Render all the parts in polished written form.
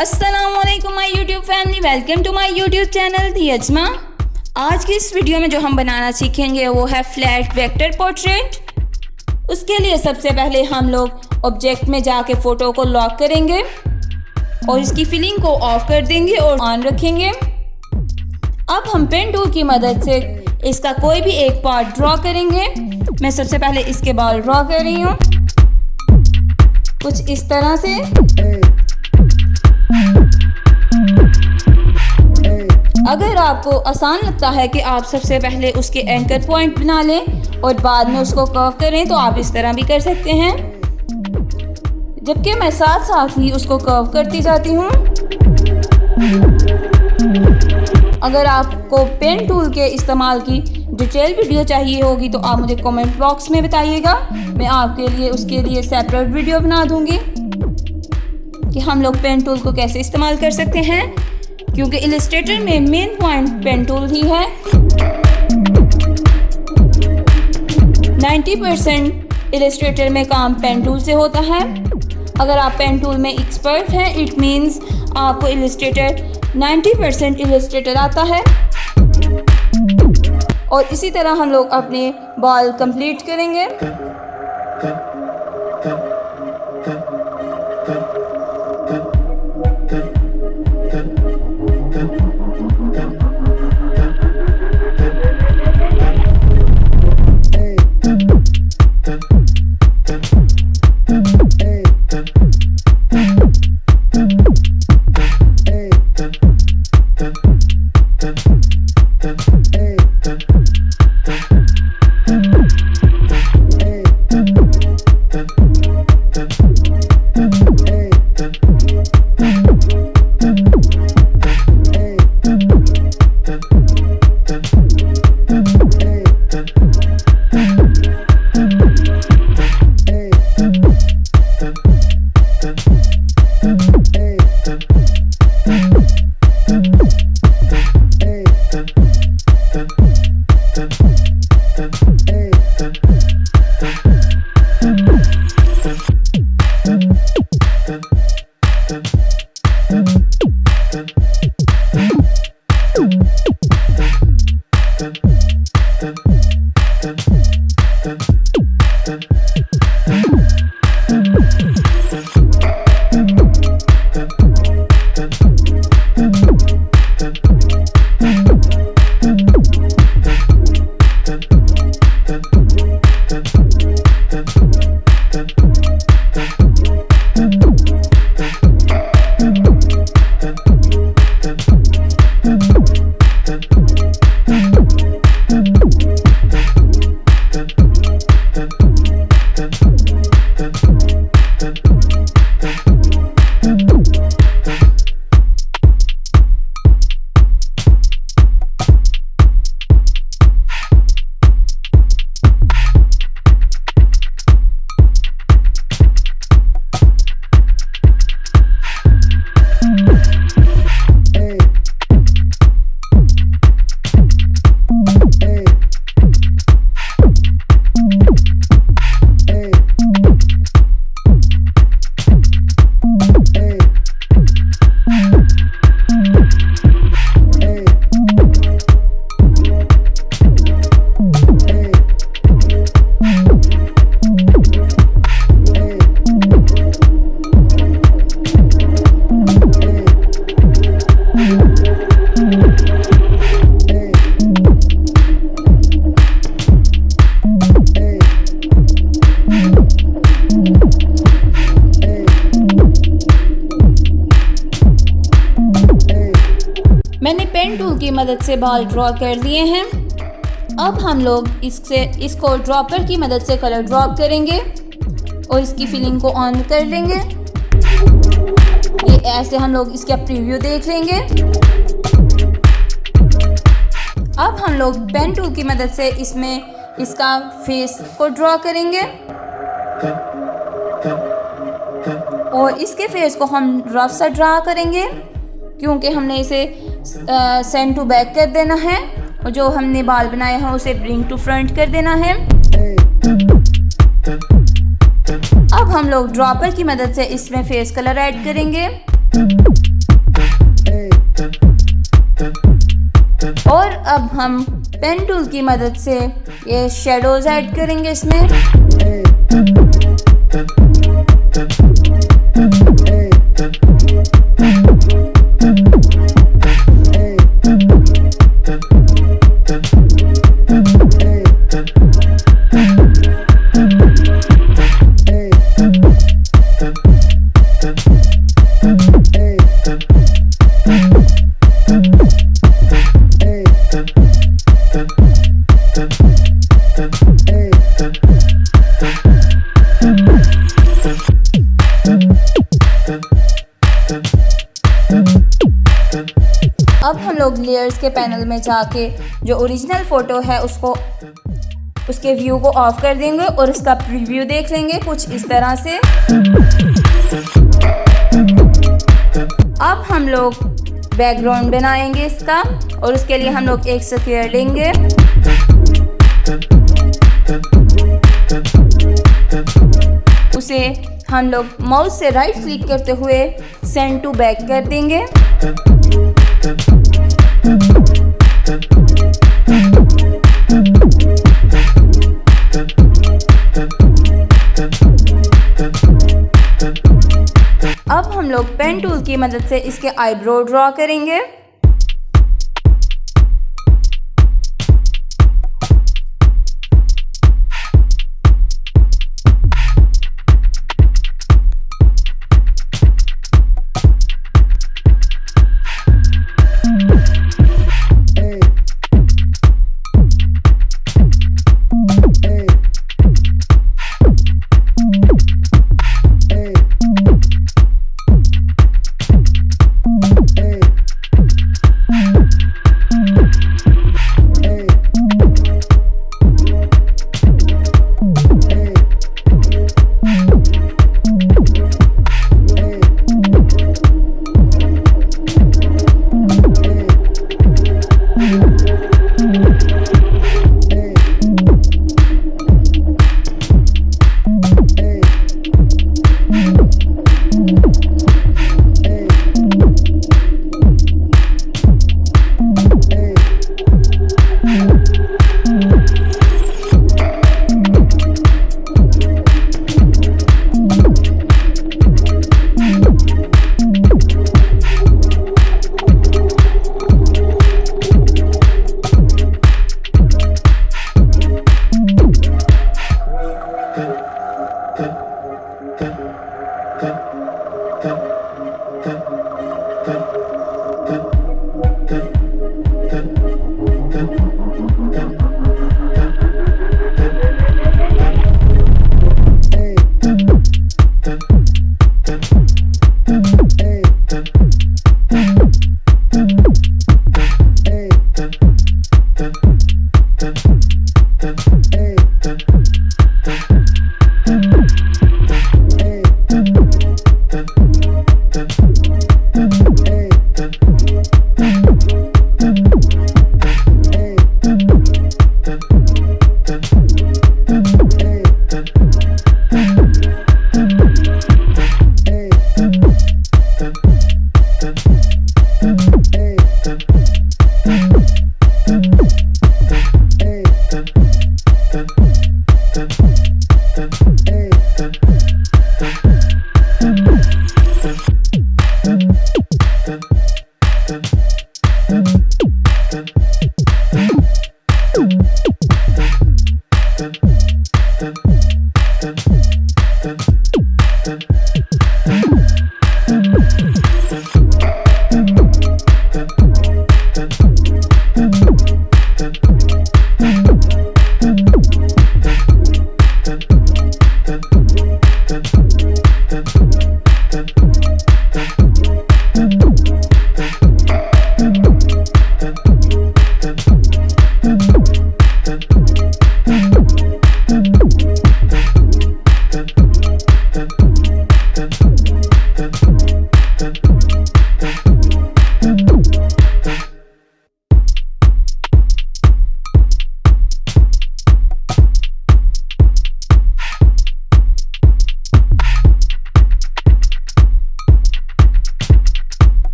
अस्सलामुअलैकुम my YouTube family, welcome to my YouTube channel the Ajma. आज की इस वीडियो में जो हम बनाना सीखेंगे वो है फ्लैट वेक्टर पोर्ट्रेट। उसके लिए सबसे पहले हम लोग ऑब्जेक्ट में जाके फ़ोटो को लॉक करेंगे और इसकी फिलिंग को ऑफ कर देंगे और ऑन रखेंगे। अब हम पेन टूल की मदद से इसका कोई भी एक पार्ट ड्रॉ करेंगे। मैं सबसे पहले इसके बाल ड्रॉ कर रही हूँ कुछ इस तरह से। अगर आपको आसान लगता है कि आप सबसे पहले उसके एंकर पॉइंट बना लें और बाद में उसको कर्व करें तो आप इस तरह भी कर सकते हैं, जबकि मैं साथ साथ ही उसको कर्व करती जाती हूँ। अगर आपको पेन टूल के इस्तेमाल की डिटेल वीडियो चाहिए होगी तो आप मुझे कमेंट बॉक्स में बताइएगा, मैं आपके लिए उसके लिए सेपरेट वीडियो बना दूंगी कि हम लोग पेन टूल को कैसे इस्तेमाल कर सकते हैं, क्योंकि इलस्ट्रेटर में मेन पॉइंट पेन टूल ही है। 90% इलस्ट्रेटर में काम पेन टूल से होता है। अगर आप पेन टूल में एक्सपर्ट हैं इट मीन्स आपको इलस्ट्रेटर 90% इलस्ट्रेटर आता है। और इसी तरह हम लोग अपने बाल कंप्लीट करेंगे। मैंने पेन टूल की मदद से बाल ड्रॉ कर लिए हैं। अब हम लोग इसको ड्रॉपर की मदद से कलर ड्रॉप करेंगे और इसकी फिलिंग को ऑन कर लेंगे। ये ऐसे हम लोग इसका प्रीव्यू देख लेंगे। अब हम लोग पेन टूल की मदद से इसमें इसका फेस को ड्रॉ करेंगे और इसके फेस को हम रफ सा ड्रा करेंगे, क्योंकि हमने इसे सेंड टू बैक कर देना है और जो हमने बाल बनाए हैं उसे ब्रिंग टू फ्रंट कर देना है। अब हम लोग ड्रॉपर की मदद से इसमें फेस कलर ऐड करेंगे। अब हम पेन टूल की मदद से ये शेडोज ऐड करेंगे इसमें। अब हम लोग लेयर्स के पैनल में जाके जो ओरिजिनल फ़ोटो है उसके व्यू को ऑफ कर देंगे और उसका प्रीव्यू देख लेंगे कुछ इस तरह से। अब हम लोग बैकग्राउंड बनाएंगे इसका और उसके लिए हम लोग एक स्क्वायर लेंगे। उसे हम लोग माउस से राइट क्लिक करते हुए सेंड टू बैक कर देंगे। अब हम लोग पेन टूल की मदद से इसके आईब्रो ड्रॉ करेंगे।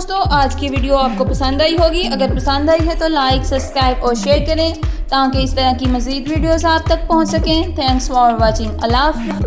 दोस्तों, आज की वीडियो आपको पसंद आई होगी। अगर पसंद आई है तो लाइक, सब्सक्राइब और शेयर करें ताकि इस तरह की मज़ीद वीडियोस आप तक पहुंच सकें। Thanks for watching. अल्लाह हाफ़िज़।